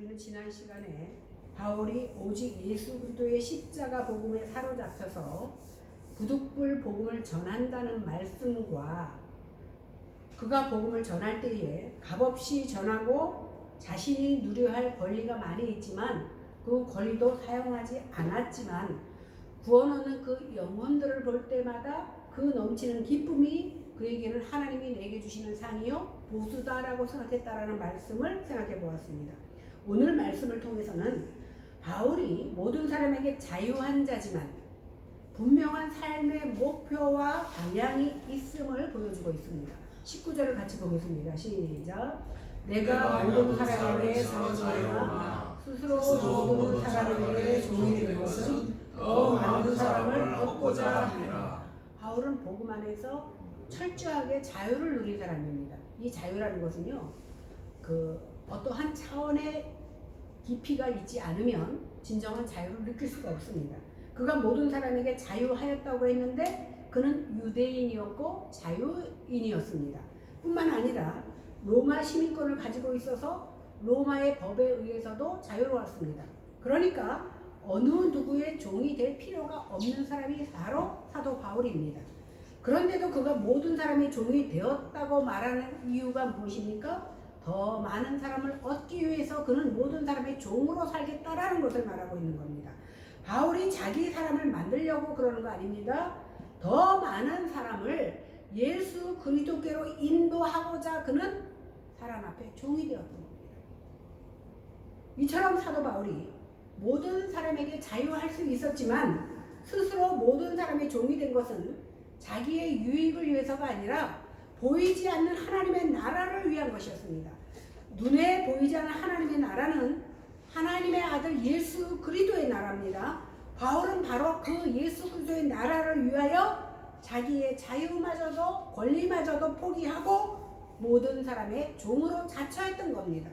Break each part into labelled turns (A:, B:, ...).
A: 우리는 지난 시간에 바울이 오직 예수 그리스도의 십자가 복음에 사로잡혀서 부득불 복음을 전한다는 말씀과 그가 복음을 전할 때에 값없이 전하고 자신이 누려야 할 권리가 많이 있지만 그 권리도 사용하지 않았지만 구원 얻는 그 영혼들을 볼 때마다 그 넘치는 기쁨이 그에게는 하나님이 내게 주시는 상이요 보수다라고 생각했다라는 말씀을 생각해 보았습니다. 오늘 말씀을 통해서는 바울이 모든 사람에게 자유한 자지만 분명한 삶의 목표와 방향이 있음을 보여주고 있습니다. 19절을 같이 보겠습니다. 시작. 내가 모든 사람에게 자유하나 스스로 모든 사람에게 종이 되는 것은 더 많은 사람을 얻고자 합니다. 바울은 복음 안에서 철저하게 자유를 누린 사람입니다. 이 자유라는 것은요, 어떠한 차원의 깊이가 있지 않으면 진정한 자유를 느낄 수가 없습니다. 그가 모든 사람에게 자유하였다고 했는데 그는 유대인이었고 자유인이었습니다. 뿐만 아니라 로마 시민권을 가지고 있어서 로마의 법에 의해서도 자유로웠습니다. 그러니까 어느 누구의 종이 될 필요가 없는 사람이 바로 사도 바울입니다. 그런데도 그가 모든 사람의 종이 되었다고 말하는 이유가 무엇입니까? 더 많은 사람을 얻기 위해서 그는 모든 사람의 종으로 살겠다라는 것을 말하고 있는 겁니다. 바울이 자기 사람을 만들려고 그러는 거 아닙니다. 더 많은 사람을 예수 그리스도께로 인도하고자 그는 사람 앞에 종이 되었던 겁니다. 이처럼 사도 바울이 모든 사람에게 자유할 수 있었지만 스스로 모든 사람의 종이 된 것은 자기의 유익을 위해서가 아니라 보이지 않는 하나님의 나라를 위한 것이었습니다. 눈에 보이지 않는 하나님의 나라는 하나님의 아들 예수 그리스도의 나라입니다. 바울은 바로 그 예수 그리스도의 나라를 위하여 자기의 자유마저도 권리마저도 포기하고 모든 사람의 종으로 자처했던 겁니다.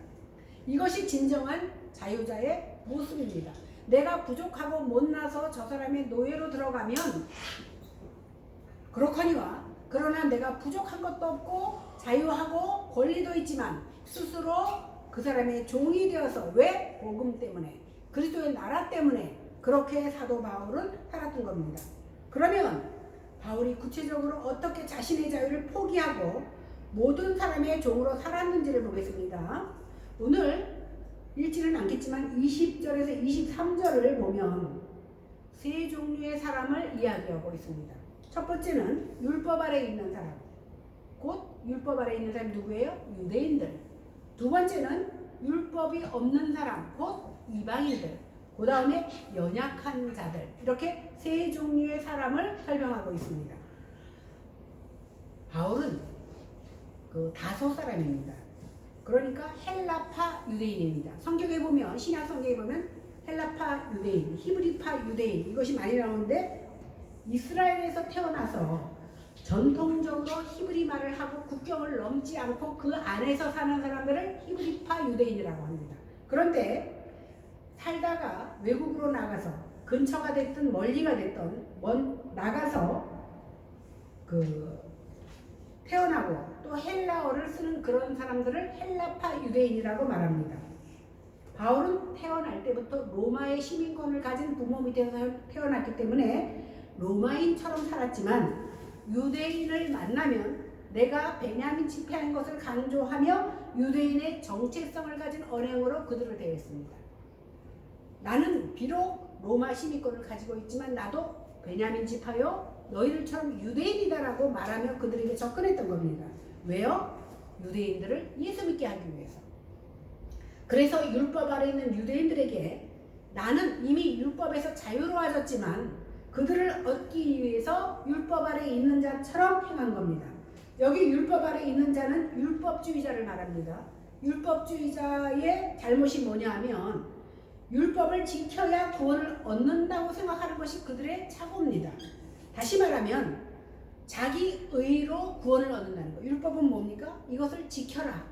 A: 이것이 진정한 자유자의 모습입니다. 내가 부족하고 못나서 저 사람의 노예로 들어가면 그렇거니와 그러나 내가 부족한 것도 없고 자유하고 권리도 있지만 스스로 그 사람의 종이 되어서 왜? 복음 때문에 그리스도의 나라 때문에 그렇게 사도 바울은 살았던 겁니다. 그러면 바울이 구체적으로 어떻게 자신의 자유를 포기하고 모든 사람의 종으로 살았는지를 보겠습니다. 오늘 읽지는 않겠지만 20절에서 23절을 보면 세 종류의 사람을 이야기하고 있습니다. 첫 번째는 율법 아래 있는 사람, 곧 율법 아래 있는 사람이 누구예요? 유대인들. 두 번째는 율법이 없는 사람, 곧 이방인들. 그 다음에 연약한 자들. 이렇게 세 종류의 사람을 설명하고 있습니다. 바울은 다소 사람입니다. 그러니까 헬라파 유대인입니다. 성경에 보면, 신약 성경에 보면 헬라파 유대인, 히브리파 유대인 이것이 많이 나오는데 이스라엘에서 태어나서 전통적으로 히브리 말을 하고 국경을 넘지 않고 그 안에서 사는 사람들을 히브리파 유대인이라고 합니다. 그런데 살다가 외국으로 나가서 근처가 됐든 멀리가 됐든 나가서 태어나고 또 헬라어를 쓰는 그런 사람들을 헬라파 유대인이라고 말합니다. 바울은 태어날 때부터 로마의 시민권을 가진 부모 밑에서 태어났기 때문에 로마인처럼 살았지만 유대인을 만나면 내가 베냐민 집회한 것을 강조하며 유대인의 정체성을 가진 언행으로 그들을 대했습니다. 나는 비록 로마 시민권을 가지고 있지만 나도 베냐민 집하여 너희들처럼 유대인이다라고 말하며 그들에게 접근했던 겁니다. 왜요? 유대인들을 예수 믿게 하기 위해서. 그래서 율법 아래 있는 유대인들에게 나는 이미 율법에서 자유로워졌지만 그들을 얻기 위해서 율법 아래 있는 자처럼 행한 겁니다. 여기 율법 아래 있는 자는 율법주의자를 말합니다. 율법주의자의 잘못이 뭐냐 하면 율법을 지켜야 구원을 얻는다고 생각하는 것이 그들의 착오입니다. 다시 말하면 자기 의로 구원을 얻는다는 거. 율법은 뭡니까? 이것을 지켜라,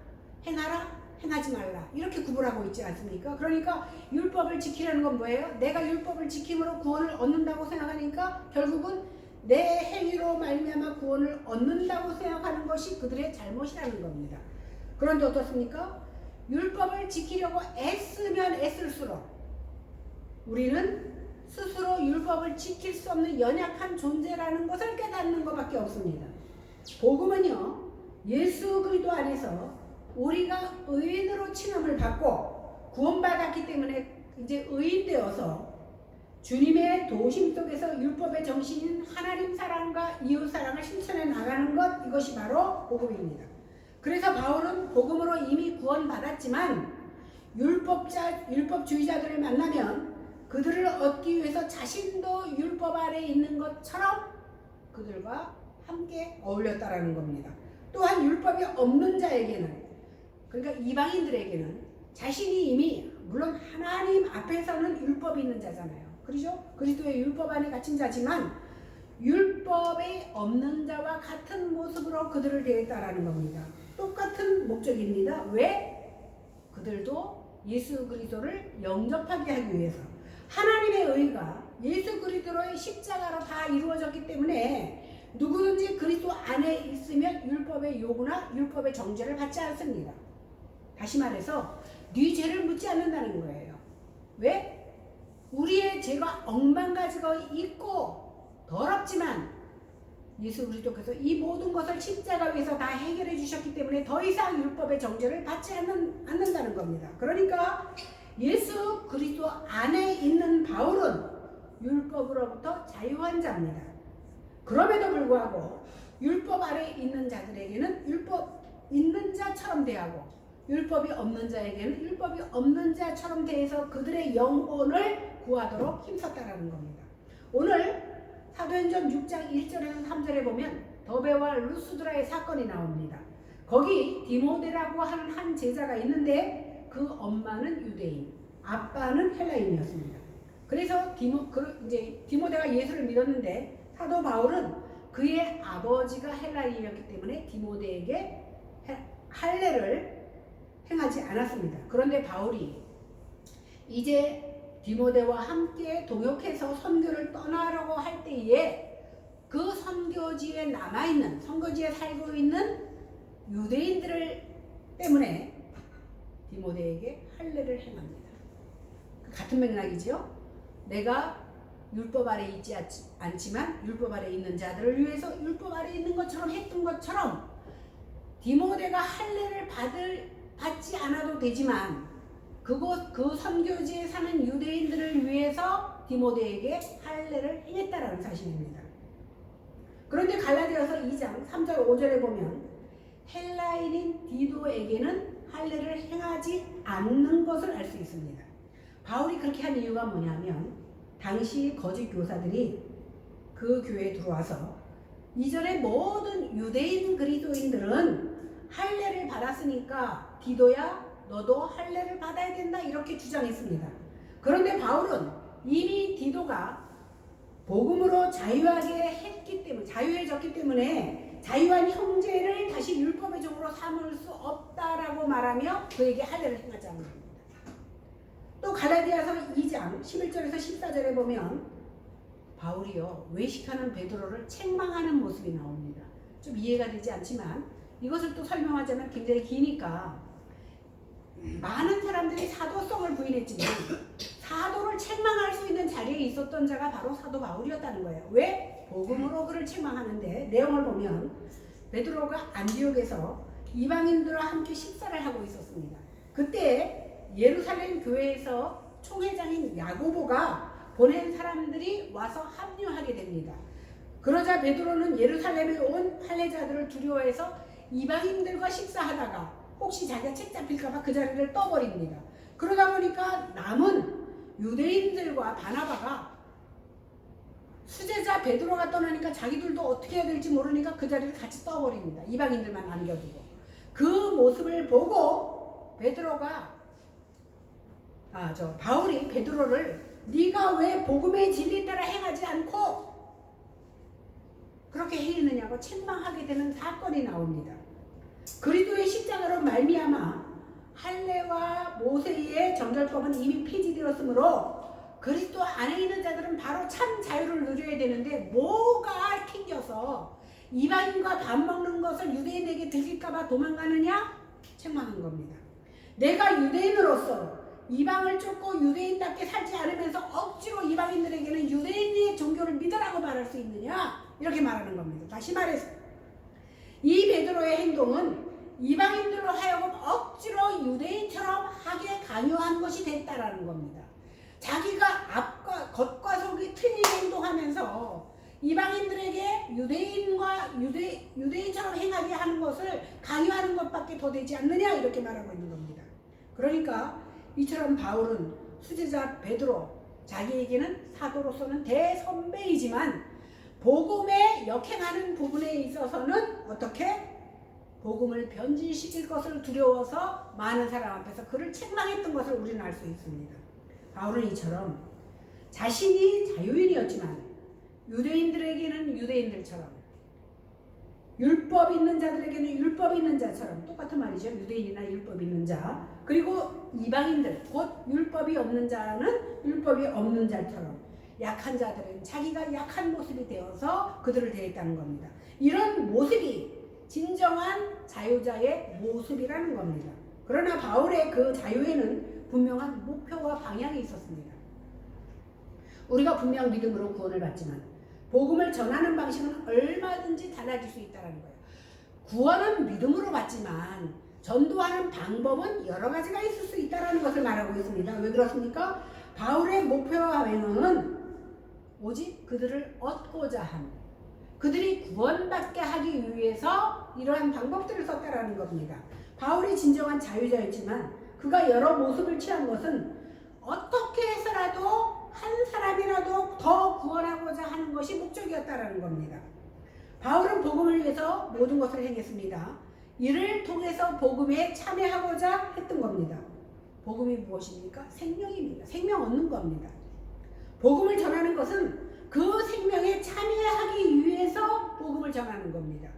A: 행하라, 행하지 말라 이렇게 구분하고 있지 않습니까? 그러니까 율법을 지키라는 건 뭐예요? 내가 율법을 지킴으로 구원을 얻는다고 생각하니까 결국은 내 행위로 말미암아 구원을 얻는다고 생각하는 것이 그들의 잘못이라는 겁니다. 그런데 어떻습니까? 율법을 지키려고 애쓰면 애쓸수록 우리는 스스로 율법을 지킬 수 없는 연약한 존재라는 것을 깨닫는 것밖에 없습니다. 복음은요, 예수 그리스도 안에서 우리가 의인으로 칭함을 받고 구원받았기 때문에 이제 의인 되어서 주님의 도심 속에서 율법의 정신인 하나님 사랑과 이웃 사랑을 실천해 나가는 것, 이것이 바로 복음입니다. 그래서 바울은 복음으로 이미 구원받았지만 율법주의자들을 만나면 그들을 얻기 위해서 자신도 율법 아래 있는 것처럼 그들과 함께 어울렸다라는 겁니다. 또한 율법이 없는 자에게는, 그러니까 이방인들에게는 자신이 이미, 물론 하나님 앞에서는 율법이 있는 자잖아요. 그렇죠? 그리스도의 율법 안에 갇힌 자지만 율법이 없는 자와 같은 모습으로 그들을 대했다라는 겁니다. 똑같은 목적입니다. 왜? 그들도 예수 그리스도를 영접하게 하기 위해서. 하나님의 의가 예수 그리스도의 십자가로 다 이루어졌기 때문에 누구든지 그리스도 안에 있으면 율법의 요구나 율법의 정죄를 받지 않습니다. 다시 말해서 네 죄를 묻지 않는다는 거예요. 왜? 우리의 죄가 억만가지가 있고 더럽지만 예수 그리스도께서 이 모든 것을 십자가 위에서 다 해결해 주셨기 때문에 더 이상 율법의 정죄를 받지 않는다는 겁니다. 그러니까 예수 그리스도 안에 있는 바울은 율법으로부터 자유한 자입니다. 그럼에도 불구하고 율법 아래 있는 자들에게는 율법 있는 자처럼 대하고 율법이 없는 자에게는 율법이 없는 자처럼 대해서 그들의 영혼을 구하도록 힘썼다라는 겁니다. 오늘 사도행전 6장 1절에서 3절에 보면 더베와 루스드라의 사건이 나옵니다. 거기 디모데라고 하는 한 제자가 있는데 그 엄마는 유대인, 아빠는 헬라인이었습니다. 그래서 디모데가 예수를 믿었는데 사도 바울은 그의 아버지가 헬라인이었기 때문에 디모데에게 할례를 행하지 않았습니다. 그런데 바울이 이제 디모데와 함께 동역해서 선교를 떠나려고 할 때에 그 선교지에 남아있는, 선교지에 살고 있는 유대인들을 때문에 디모데에게 할례를 행합니다. 같은 맥락이지요. 내가 율법 아래 있지 않지만 율법 아래 있는 자들을 위해서 율법 아래 있는 것처럼 했던 것처럼 디모데가 할례를 받지 않아도 되지만 그 선교지에 사는 유대인들을 위해서 디모데에게 할례를 행했다라는 사실입니다. 그런데 갈라디아서 2장 3절 5절에 보면 헬라인인 디도에게는 할례를 행하지 않는 것을 알 수 있습니다. 바울이 그렇게 한 이유가 뭐냐면 당시 거짓 교사들이 그 교회에 들어와서 이전에 모든 유대인 그리스도인들은 할례를 받았으니까 디도야 너도 할례를 받아야 된다 이렇게 주장했습니다. 그런데 바울은 이미 디도가 복음으로 자유해졌기 때문에 자유한 형제를 다시 율법의 종으로 삼을 수 없다라고 말하며 그에게 할례를 행하지 않는 겁니다. 또 갈라디아서 2장 11절에서 14절에 보면 바울이요 외식하는 베드로를 책망하는 모습이 나옵니다. 좀 이해가 되지 않지만 이것을 또 설명하자면 굉장히 기니까 많은 사람들이 사도성을 부인했지만 사도를 책망할 수 있는 자리에 있었던 자가 바로 사도 바울이었다는 거예요. 왜? 복음으로 그를 책망하는데 내용을 보면 베드로가 안디옥에서 이방인들과 함께 식사를 하고 있었습니다. 그때 예루살렘 교회에서 총회장인 야고보가 보낸 사람들이 와서 합류하게 됩니다. 그러자 베드로는 예루살렘에 온 할례자들을 두려워해서 이방인들과 식사하다가 혹시 자기가 책 잡힐까봐 그 자리를 떠버립니다. 그러다 보니까 남은 유대인들과 바나바가 수제자 베드로가 떠나니까 자기들도 어떻게 해야 될지 모르니까 그 자리를 같이 떠버립니다. 이방인들만 남겨두고. 그 모습을 보고 바울이 베드로를 네가 왜 복음의 진리 따라 행하지 않고 그렇게 행했느냐고 책망하게 되는 사건이 나옵니다. 그리스도의 십자가로 말미암아 할례와 모세의 정결법은 이미 폐지되었으므로 그리스도 안에 있는 자들은 바로 참 자유를 누려야 되는데 뭐가 튕겨서 이방인과 밥 먹는 것을 유대인에게 들킬까봐 도망가느냐? 책망한 겁니다. 내가 유대인으로서 이방을 쫓고 유대인답게 살지 않으면서 억지로 이방인들에게는 유대인의 종교를 믿으라고 말할 수 있느냐? 이렇게 말하는 겁니다. 다시 말해서 이 베드로의 행동은 이방인들로 하여금 억지로 유대인처럼 하게 강요한 것이 됐다라는 겁니다. 자기가 앞과 겉과 속이 틀린 행동하면서 이방인들에게 유대인처럼 행하게 하는 것을 강요하는 것밖에 더 되지 않느냐 이렇게 말하고 있는 겁니다. 그러니까 이처럼 바울은 수제자 베드로, 자기에게는 사도로서는 대선배이지만 복음에 역행하는 부분에 있어서는 어떻게? 복음을 변질시킬 것을 두려워서 많은 사람 앞에서 그를 책망했던 것을 우리는 알 수 있습니다. 바울은 이처럼 자신이 자유인이었지만 유대인들에게는 유대인들처럼, 율법 있는 자들에게는 율법 있는 자처럼, 똑같은 말이죠. 유대인이나 율법 있는 자, 그리고 이방인들 곧 율법이 없는 자는 율법이 없는 자처럼 약한 자들은 자기가 약한 모습이 되어서 그들을 대했다는 겁니다. 이런 모습이 진정한 자유자의 모습이라는 겁니다. 그러나 바울의 그 자유에는 분명한 목표와 방향이 있었습니다. 우리가 분명 믿음으로 구원을 받지만 복음을 전하는 방식은 얼마든지 달라질 수 있다는 거예요. 구원은 믿음으로 받지만 전도하는 방법은 여러 가지가 있을 수 있다는 것을 말하고 있습니다. 왜 그렇습니까? 바울의 목표와 방향은 오직 그들을 얻고자 함, 그들이 구원받게 하기 위해서 이러한 방법들을 썼다라는 겁니다. 바울이 진정한 자유자였지만 그가 여러 모습을 취한 것은 어떻게 해서라도 한 사람이라도 더 구원하고자 하는 것이 목적이었다라는 겁니다. 바울은 복음을 위해서 모든 것을 행했습니다. 이를 통해서 복음에 참여하고자 했던 겁니다. 복음이 무엇입니까? 생명입니다. 생명 얻는 겁니다. 복음을 전하는 것은 그 생명에 참여하기 위해서 복음을 전하는 겁니다.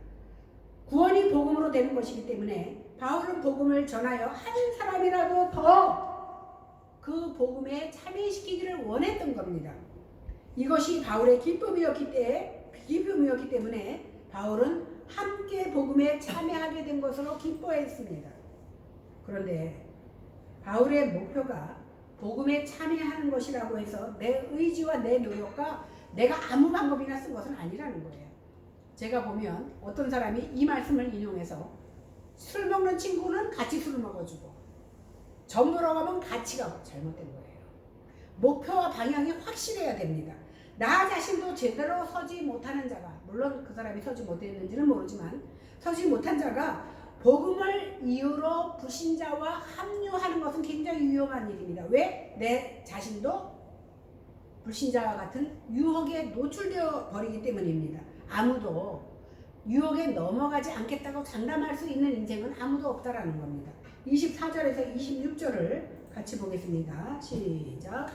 A: 구원이 복음으로 되는 것이기 때문에 바울은 복음을 전하여 한 사람이라도 더 그 복음에 참여시키기를 원했던 겁니다. 이것이 바울의 기쁨이었기 때문에 바울은 함께 복음에 참여하게 된 것으로 기뻐했습니다. 그런데 바울의 목표가 복음에 참여하는 것이라고 해서 내 의지와 내 노력과 내가 아무 방법이나 쓴 것은 아니라는 거예요. 제가 보면 어떤 사람이 이 말씀을 인용해서 술 먹는 친구는 같이 술을 먹어주고 점 보러 가면 같이 가고, 잘못된 거예요. 목표와 방향이 확실해야 됩니다. 나 자신도 제대로 서지 못하는 자가, 물론 그 사람이 서지 못했는지는 모르지만 서지 못한 자가 복음을 이유로 불신자와 합류하는 것은 굉장히 위험한 일입니다. 왜? 내 자신도 불신자와 같은 유혹에 노출되어 버리기 때문입니다. 아무도 유혹에 넘어가지 않겠다고 장담할 수 있는 인생은 아무도 없다라는 겁니다. 24절에서 26절을 같이 보겠습니다. 시작.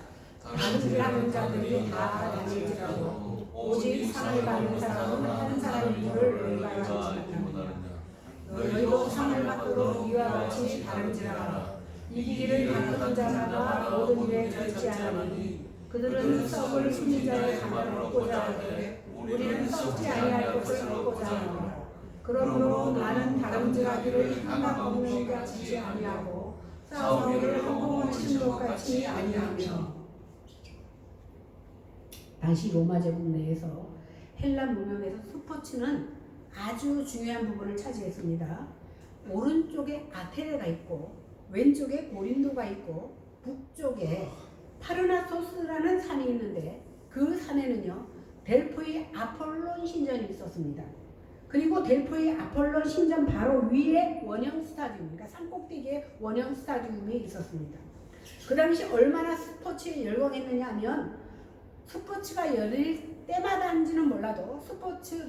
A: 다른 자들이 다 다닐지라도 오직 상을 받는 사람은 한 사람이를 너희가 알지 못하느냐. 너희도 상을 받도록 이와 같이 다른지라. 이기기를 바꾸는 자마다 모든 일에 절지 않으니 그들은 썩을 숨긴 자의 가만을 얻고자 하되 우리는 썩지 아니할 것을 얻고자 하노라. 그러므로 나는 다름질하기를 하나 없는 것 같이 아니하고 싸우기를 허공하신 것 같이 아니하며. 당시 로마 제국 내에서 헬라 문명에서 스포츠는 아주 중요한 부분을 차지했습니다. 오른쪽에 아테네가 있고 왼쪽에 고린도가 있고 북쪽에 파르나소스라는 산이 있는데 그 산에는요 델포이 아폴론 신전이 있었습니다. 그리고 델포이 아폴론 신전 바로 위에 원형 스타디움, 그러니까 산꼭대기에 원형 스타디움이 있었습니다. 그 당시 얼마나 스포츠에 열광했느냐 하면 스포츠가 열릴 때마다인지는 몰라도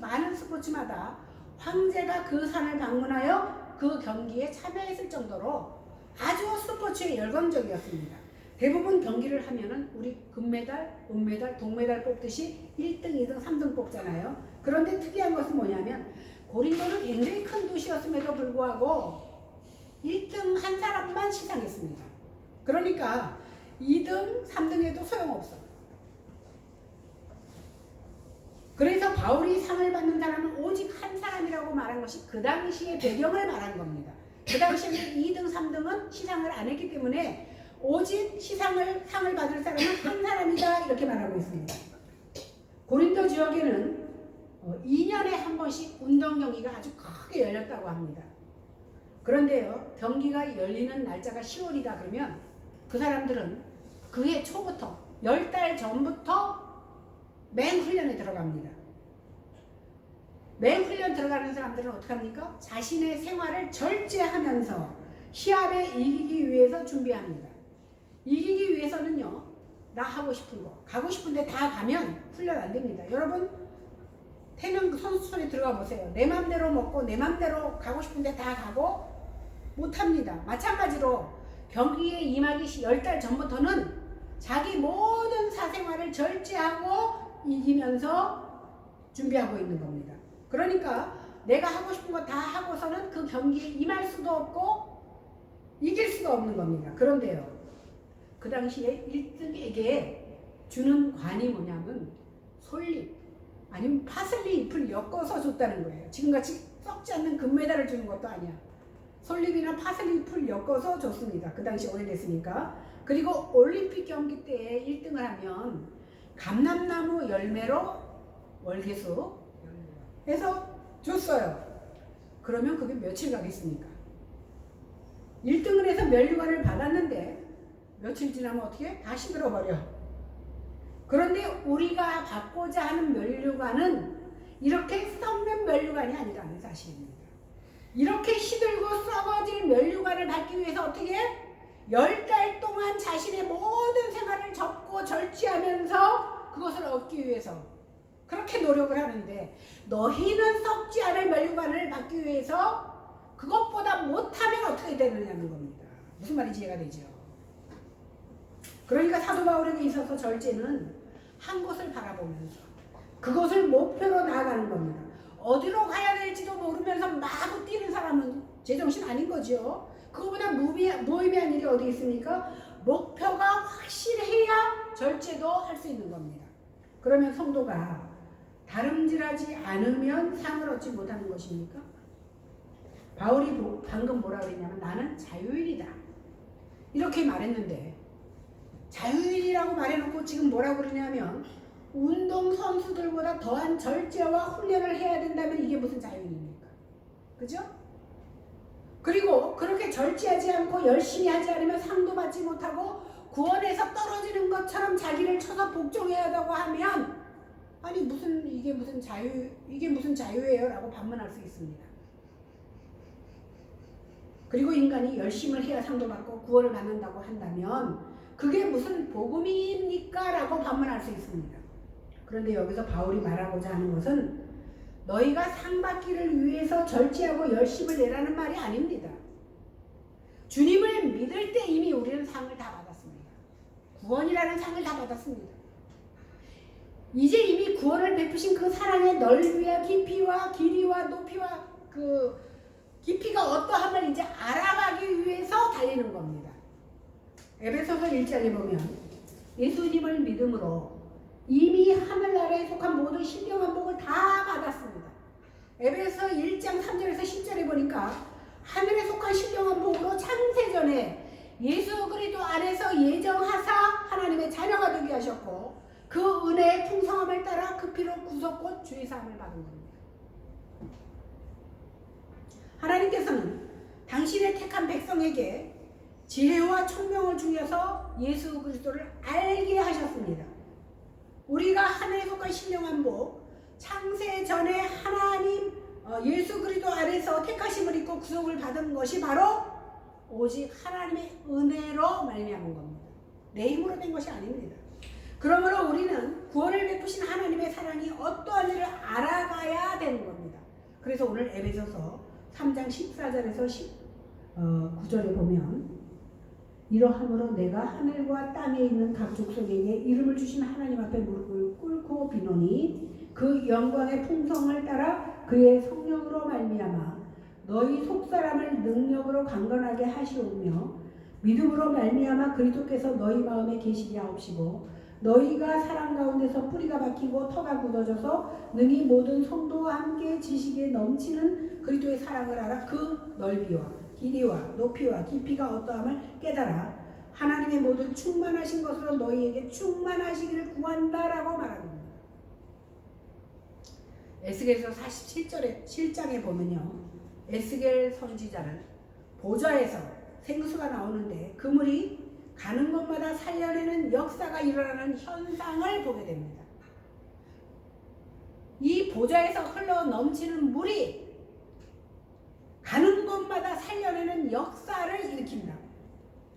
A: 많은 스포츠마다 황제가 그 산을 방문하여 그 경기에 참여했을 정도로 아주 스포츠에 열광적이었습니다. 대부분 경기를 하면은 우리 금메달, 은메달, 동메달 뽑듯이 1등, 2등, 3등 뽑잖아요. 그런데 특이한 것은 뭐냐면 고린도는 굉장히 큰 도시였음에도 불구하고 1등 한 사람만 시상했습니다. 그러니까 2등, 3등에도 소용없어. 그래서 바울이 상을 받는 사람은 오직 한 사람이라고 말한 것이 그 당시의 배경을 말한 겁니다. 그 당시에는 2등, 3등은 시상을 안 했기 때문에 오직 상을 받을 사람은 한 사람이다 이렇게 말하고 있습니다. 고린도 지역에는 2년에 한 번씩 운동 경기가 아주 크게 열렸다고 합니다. 그런데요, 경기가 열리는 날짜가 10월이다 그러면 그 사람들은 그해 초부터 10달 전부터 맹훈련에 들어갑니다. 맹훈련 들어가는 사람들은 어떻게 합니까? 자신의 생활을 절제하면서 시합에 이기기 위해서 준비합니다. 이기기 위해서는요, 나 하고 싶은 거, 가고 싶은데 다 가면 훈련 안 됩니다. 여러분, 태능 선수촌에 들어가 보세요. 내 맘대로 먹고 내 맘대로 가고 싶은데 다 가고 못합니다. 마찬가지로 경기에 임하기 10달 전부터는 자기 모든 사생활을 절제하고 이기면서 준비하고 있는 겁니다. 그러니까 내가 하고 싶은 거 다 하고서는 그 경기에 임할 수도 없고 이길 수가 없는 겁니다. 그런데요, 그 당시에 1등에게 주는 관이 뭐냐면 솔잎 아니면 파슬리 잎을 엮어서 줬다는 거예요. 지금같이 썩지 않는 금메달을 주는 것도 아니야. 솔잎이나 파슬리 잎을 엮어서 줬습니다. 그 당시 오래됐으니까. 그리고 올림픽 경기 때 1등을 하면 감람나무 열매로 월계수 해서 줬어요. 그러면 그게 며칠 가겠습니까? 1등을 해서 면류관을 받았는데 며칠 지나면 어떻게? 다 시들어버려. 그런데 우리가 받고자 하는 면류관은 이렇게 썩는 면류관이 아니라는 사실입니다. 이렇게 시들고 썩어질 면류관을 받기 위해서 어떻게? 10달 동안 자신의 모든 생활을 접고 절제하면서 그것을 얻기 위해서 그렇게 노력을 하는데, 너희는 썩지 않을 면류관을 받기 위해서 그것보다 못하면 어떻게 되느냐는 겁니다. 무슨 말인지 이해가 되죠? 그러니까 사도 바울에게 있어서 절제는 한 곳을 바라보면서 그것을 목표로 나아가는 겁니다. 어디로 가야 될지도 모르면서 마구 뛰는 사람은 제정신 아닌 거죠. 그거보다 무의미한 일이 어디 있습니까? 목표가 확실해야 절제도 할 수 있는 겁니다. 그러면 성도가 다름질하지 않으면 상을 얻지 못하는 것입니까? 바울이 방금 뭐라 그랬냐면 나는 자유인이다 이렇게 말했는데, 자유인이라고 말해놓고 지금 뭐라고 그러냐면 운동선수들보다 더한 절제와 훈련을 해야 된다면 이게 무슨 자유인입니까? 그죠? 그리고 그렇게 절제하지 않고 열심히 하지 않으면 상도 받지 못하고 구원에서 떨어지는 것처럼 자기를 쳐서 복종해야 한다고 하면, 아니 이게 무슨 자유예요? 라고 반문할 수 있습니다. 그리고 인간이 열심을 해야 상도 받고 구원을 받는다고 한다면 그게 무슨 복음입니까? 라고 반문할 수 있습니다. 그런데 여기서 바울이 말하고자 하는 것은 너희가 상 받기를 위해서 절제하고 열심을 내라는 말이 아닙니다. 주님을 믿을 때 이미 우리는 상을 다 받았습니다. 구원이라는 상을 다 받았습니다. 이제 이미 구원을 베푸신 그 사랑의 넓이와 깊이와 길이와 높이와 그 깊이가 어떠함을 이제 알아가기 위해서 달리는 겁니다. 에베소서 1장에 보면 예수님을 믿음으로 이미 하늘나라에 속한 모든 신령한 복을 다 받았습니다. 에베소 1장 3절에서 10절에 보니까 하늘에 속한 신령한 복으로 창세전에 예수 그리스도 안에서 예정하사 하나님의 자녀가 되게 하셨고 그 은혜의 풍성함을 따라 그 피로 구속곧 주의 사함을 받은 겁니다. 하나님께서는 당신의 택한 백성에게 지혜와 총명을 주셔서 예수 그리스도를 알게 하셨습니다. 우리가 하늘에 속한 신령한 복, 창세 전에 하나님 예수 그리스도 안에서 택하심을 입고 구속을 받은 것이 바로 오직 하나님의 은혜로 말미암은 겁니다. 내 힘으로 된 것이 아닙니다. 그러므로 우리는 구원을 베푸신 하나님의 사랑이 어떠한지를 알아가야 되는 겁니다. 그래서 오늘 에베소서 3장 14절에서 19절에 보면 이러함으로 내가 하늘과 땅에 있는 각 족속에게 이름을 주신 하나님 앞에 무릎을 꿇고 비노니 그 영광의 풍성을 따라 그의 성령으로 말미암아 너희 속사람을 능력으로 강건하게 하시오며 믿음으로 말미암아 그리스도께서 너희 마음에 계시게 하옵시고 너희가 사랑 가운데서 뿌리가 박히고 터가 굳어져서 능히 모든 성도와 함께 지식에 넘치는 그리스도의 사랑을 알아 그 넓이와 길이와 높이와 깊이가 어떠함을 깨달아 하나님의 모든 충만하신 것으로 너희에게 충만하시기를 구한다라고 말합니다. 에스겔서 47장에 보면요, 에스겔 선지자는 보좌에서 생수가 나오는데 그 물이 가는 곳마다 살려내는 역사가 일어나는 현상을 보게 됩니다. 이 보좌에서 흘러 넘치는 물이 가는 곳마다 살려내는 역사를 일으킵니다.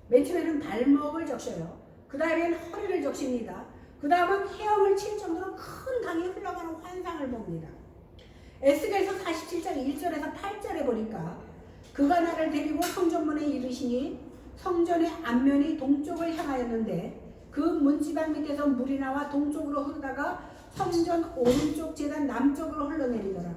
A: 맨 처음에는 발목을 적셔요. 그 다음에는 허리를 적십니다. 그 다음은 헤엄을 칠 정도로 큰 강이 흘러가는 환상을 봅니다. 에스겔서 47장 1절에서 8절에 보니까 그가 나를 데리고 성전문에 이르시니 성전의 앞면이 동쪽을 향하였는데 그 문지방 밑에서 물이 나와 동쪽으로 흐르다가 성전 오른쪽 제단 남쪽으로 흘러내리더라.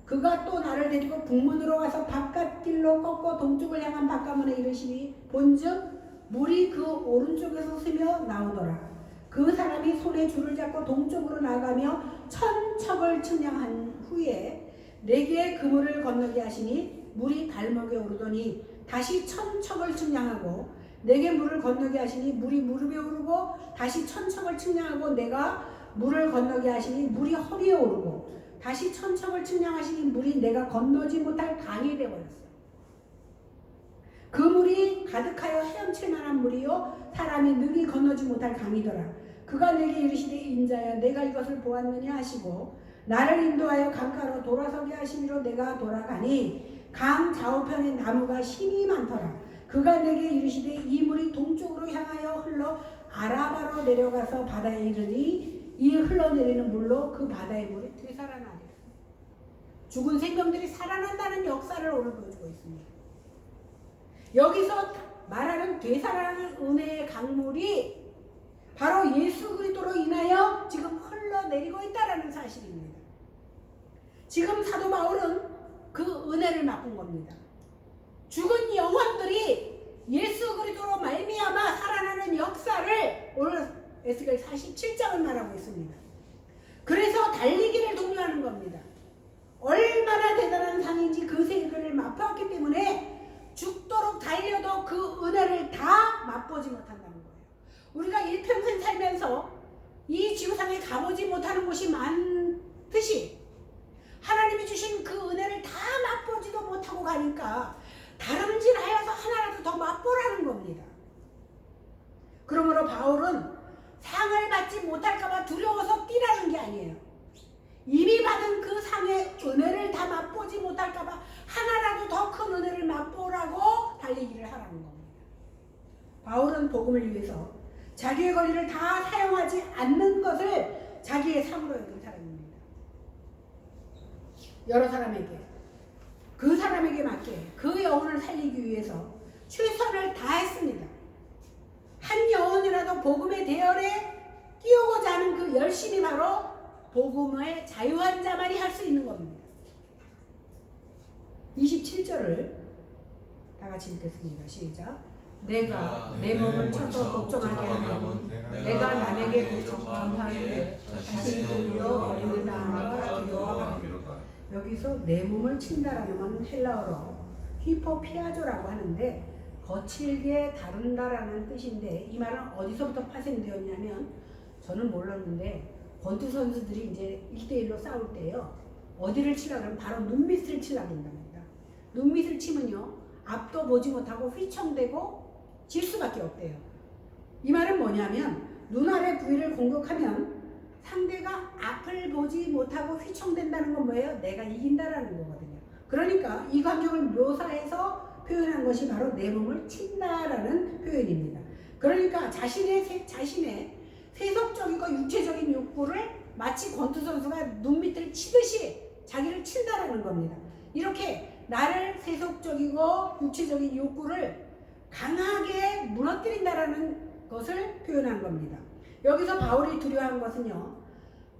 A: 그가 또 나를 데리고 북문으로 가서 바깥길로 꺾고 동쪽을 향한 바깥문에 이르시니 본즉 물이 그 오른쪽에서 스며 나오더라. 그 사람이 손에 줄을 잡고 동쪽으로 나가며 천척을 측량한 후에 내게 그 물을 건너게 하시니 물이 발목에 오르더니 다시 천척을 측량하고 내게 물을 건너게 하시니 물이 무릎에 오르고 다시 천척을 측량하고 내가 물을 건너게 하시니 물이 허리에 오르고 다시 천척을 측량하시니 물이 내가 건너지 못할 강이 되어버렸어요. 그 물이 가득하여 헤엄칠 만한 물이요 사람이 능히 건너지 못할 강이더라. 그가 내게 이르시되 인자야 내가 이것을 보았느냐 하시고 나를 인도하여 강가로 돌아서게 하시기로 내가 돌아가니 강 좌우편에 나무가 힘이 많더라. 그가 내게 이르시되 이 물이 동쪽으로 향하여 흘러 아라바로 내려가서 바다에 이르니 이 흘러내리는 물로 그 바다의 물이 되살아나리라. 죽은 생명들이 살아난다는 역사를 오늘 보여주고 있습니다. 여기서 말하는 되살아나는 은혜의 강물이 바로 예수 그리스도로 인하여 지금 흘러내리고 있다는 사실입니다. 지금 사도 바울은 그 은혜를 맛본 겁니다. 죽은 영혼들이 예수 그리스도로 말미암아 살아나는 역사를 오늘 에스겔 47장을 말하고 있습니다. 그래서 달리기를 독려하는 겁니다. 얼마나 대단한 상인지 그 세계를 맛보았기 때문에 죽도록 달려도 그 은혜를 다 맛보지 못한다는 거예요. 우리가 일평생 살면서 이 지구상에 가보지 못하는 곳이 많듯이 하나님이 주신 그 은혜를 다 맛보지도 못하고 가니까 다름질하여서 하나라도 더 맛보라는 겁니다. 그러므로 바울은 상을 받지 못할까봐 두려워서 뛰라는 게 아니에요. 이미 받은 그 상의 은혜를 다 맛보지 못할까봐 하나라도 더 큰 은혜를 맛보라고 달리기를 하라는 겁니다. 바울은 복음을 위해서 자기의 권리를 다 사용하지 않는 것을 자기의 상으로 여긴 사람입니다. 여러 사람에게 그 사람에게 맞게 그 영혼을 살리기 위해서 최선을 다했습니다. 한 영혼이라도 복음의 대열에 끼우고자 하는 그 열심이 바로 복음의 자유한 자만이 할 수 있는 겁니다. 27절을 다 같이 읽겠습니다. 시작. 내가 내 몸을 쳐서 복종하게 하면 내가 남에게 복종하는데 다시 돌려 버리는 나아가 두려워하리로다. 여기서 내 몸을 친다라는 건 헬라어로 히포피아조라고 하는데 거칠게 다룬다라는 뜻인데 이 말은 어디서부터 파생되었냐면 저는 몰랐는데 권투 선수들이 이제 1대1로 싸울 때요 어디를 치려고 하면 바로 눈밑을 치려고 한답니다. 눈밑을 치면요 앞도 보지 못하고 휘청대고 질 수밖에 없대요. 이 말은 뭐냐면 눈 아래 부위를 공격하면 상대가 앞을 보지 못하고 휘청댄다는 건 뭐예요? 내가 이긴다라는 거거든요. 그러니까 이 감정을 묘사해서 표현한 것이 바로 내 몸을 친다라는 표현입니다. 그러니까 자신의 세속적이고 육체적인 욕구를 마치 권투 선수가 눈밑을 치듯이 자기를 친다라는 겁니다. 이렇게 나를 세속적이고 육체적인 욕구를 강하게 무너뜨린다라는 것을 표현한 겁니다. 여기서 바울이 두려워한 것은요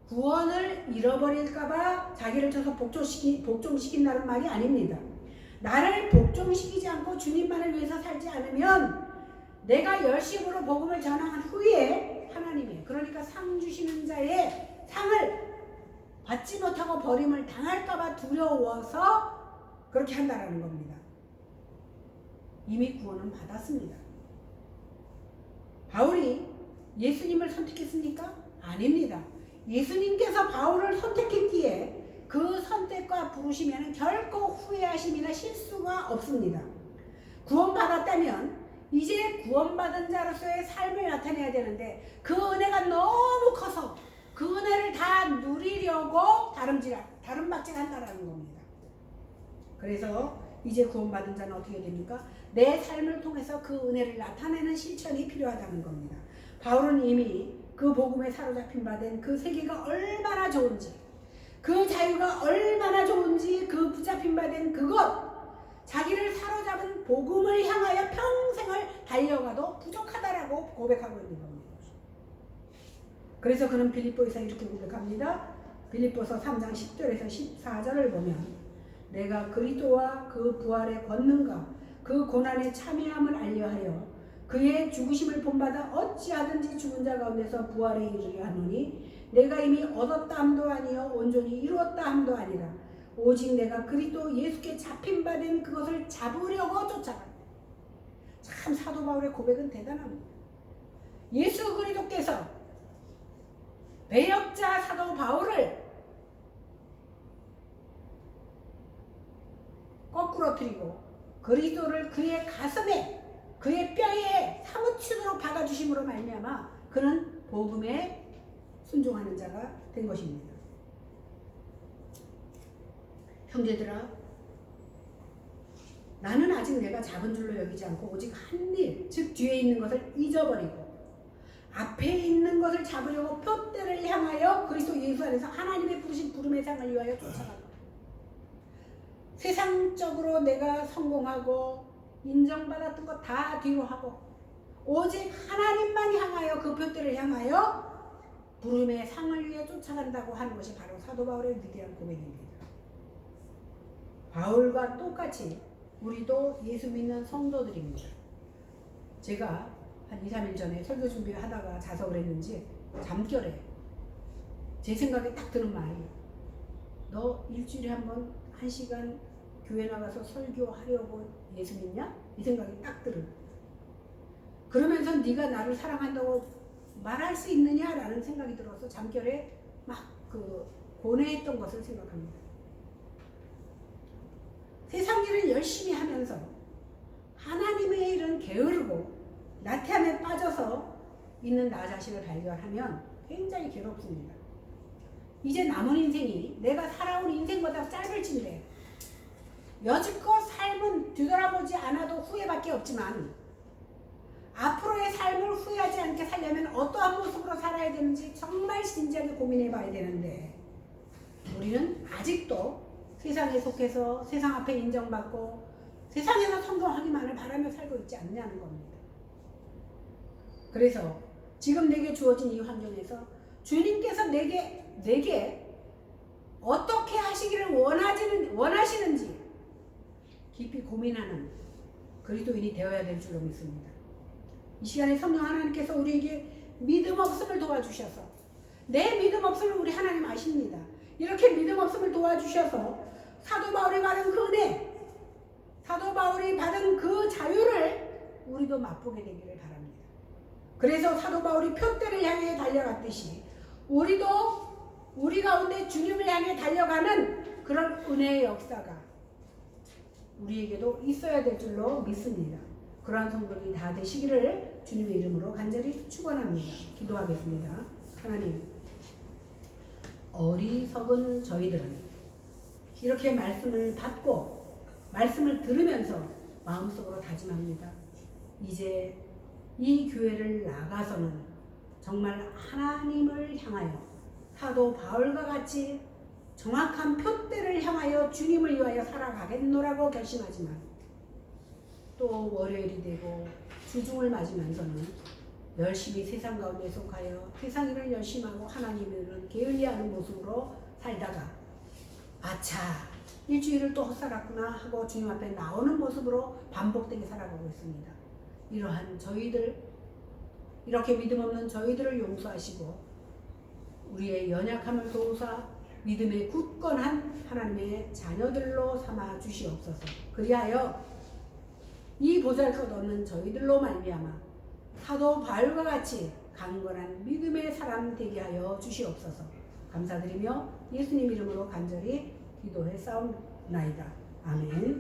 A: 구원을 잃어버릴까봐 자기를 쳐서 복종시킨다는 말이 아닙니다. 나를 복종시키지 않고 주님만을 위해서 살지 않으면 내가 열심으로 복음을 전한 후에 하나님의 그러니까 상 주시는 자의 상을 받지 못하고 버림을 당할까봐 두려워서 그렇게 한다라는 겁니다. 이미 구원은 받았습니다. 바울이 예수님을 선택했습니까? 아닙니다. 예수님께서 바울을 선택했기에 그 선택과 부르시면 결코 후회하심이나 실수가 없습니다. 구원받았다면 이제 구원받은 자로서의 삶을 나타내야 되는데 그 은혜가 너무 커서 그 은혜를 다 누리려고 다름박질한다라는 겁니다. 그래서 이제 구원받은 자는 어떻게 됩니까? 내 삶을 통해서 그 은혜를 나타내는 실천이 필요하다는 겁니다. 바울은 이미 그 복음에 사로잡힌 바 된 그 세계가 얼마나 좋은지, 그 자유가 얼마나 좋은지, 그 붙잡힌 바 된 그것, 자기를 사로잡은 복음을 향하여 평생을 달려가도 부족하다라고 고백하고 있는 겁니다. 그래서 그는 빌립보에서 이렇게 고백합니다. 빌립보서 3장 10절에서 14절을 보면 내가 그리스도와 그 부활의 권능과 그 고난의 참여함을 알려하여 그의 죽으심을 본받아 어찌하든지 죽은 자 가운데서 부활에 이르려 하노니 내가 이미 얻었다 함도 아니요 온전히 이루었다 함도 아니라 오직 내가 그리스도 예수께 잡힌 바 된 그것을 잡으려고 쫓아간다. 참 사도 바울의 고백은 대단합니다. 예수 그리스도께서 배역자 사도 바울을 거꾸로뜨리고 그리스도를 그의 가슴에 그의 뼈에 사무치도록 박아주심으로 말미암아 그는 복음에 순종하는 자가 된 것입니다. 형제들아, 나는 아직 내가 작은 줄로 여기지 않고 오직 한 일, 즉 뒤에 있는 것을 잊어버리고 앞에 있는 것을 잡으려고 표대를 향하여 그리스도 예수 안에서 하나님의 부르신 부름의 상을 위하여 쫓아간다. 세상적으로 내가 성공하고 인정받았던 것 다 뒤로 하고 오직 하나님만 향하여 그 표대를 향하여 부름의 상을 위해 쫓아간다고 하는 것이 바로 사도 바울의 위대한 고백입니다. 바울과 똑같이 우리도 예수 믿는 성도들입니다. 제가 한 2, 3일 전에 설교 준비를 하다가 자석을 했는지 잠결에 제 생각에 딱 드는 말이 너 일주일에 한 번 1시간 교회 나가서 설교하려고 예수 믿냐? 이 생각이 딱 들어요. 그러면서 네가 나를 사랑한다고 말할 수 있느냐라는 생각이 들어서 잠결에 막 고뇌했던 것을 생각합니다. 세상 일을 열심히 하면서 하나님의 일은 게으르고 나태함에 빠져서 있는 나 자신을 발견하면 굉장히 괴롭습니다. 이제 남은 인생이 내가 살아온 인생보다 짧을진데 여지껏 삶은 뒤돌아보지 않아도 후회밖에 없지만 앞으로의 삶을 후회하지 않게 살려면 어떠한 모습으로 살아야 되는지 정말 진지하게 고민해 봐야 되는데 우리는 아직도 세상에 속해서 세상 앞에 인정받고 세상에서 성공하기만을 바라며 살고 있지 않냐는 겁니다. 그래서 지금 내게 주어진 이 환경에서 주님께서 내게 어떻게 하시기를 원하시는지 깊이 고민하는 그리스도인이 되어야 될 줄로 믿습니다. 이 시간에 성령 하나님께서 우리에게 믿음 없음을 도와주셔서 내 믿음 없음을 우리 하나님 아십니다. 이렇게 믿음 없음을 도와주셔서 사도 바울이 받은 그 은혜, 사도 바울이 받은 그 자유를 우리도 맛보게 되기를 바랍니다. 그래서 사도 바울이 표대를 향해 달려갔듯이 우리도 우리 가운데 주님을 향해 달려가는 그런 은혜의 역사가 우리에게도 있어야 될 줄로 믿습니다. 그러한 성도들이 다 되시기를 주님의 이름으로 간절히 축원합니다. 기도하겠습니다. 하나님, 어리석은 저희들은 이렇게 말씀을 받고 말씀을 들으면서 마음속으로 다짐합니다. 이제 이 교회를 나가서는 정말 하나님을 향하여 사도 바울과 같이 정확한 표대를 향하여 주님을 위하여 살아가겠노라고 결심하지만 또 월요일이 되고 주중을 맞으면서는 열심히 세상 가운데 속하여 세상 일을 열심히 하고 하나님의 일을 게을리하는 모습으로 살다가 아차 일주일을 또 헛살았구나 하고 주님 앞에 나오는 모습으로 반복되게 살아가고 있습니다. 이러한 저희들, 이렇게 믿음 없는 저희들을 용서하시고 우리의 연약함을 도우사 믿음의 굳건한 하나님의 자녀들로 삼아 주시옵소서. 그리하여 이 보잘것 없는 저희들로 말미암아 사도 바울과 같이 강건한 믿음의 사람 되게 하여 주시옵소서. 감사드리며 예수님 이름으로 간절히 기도해 싸움나이다. 아멘.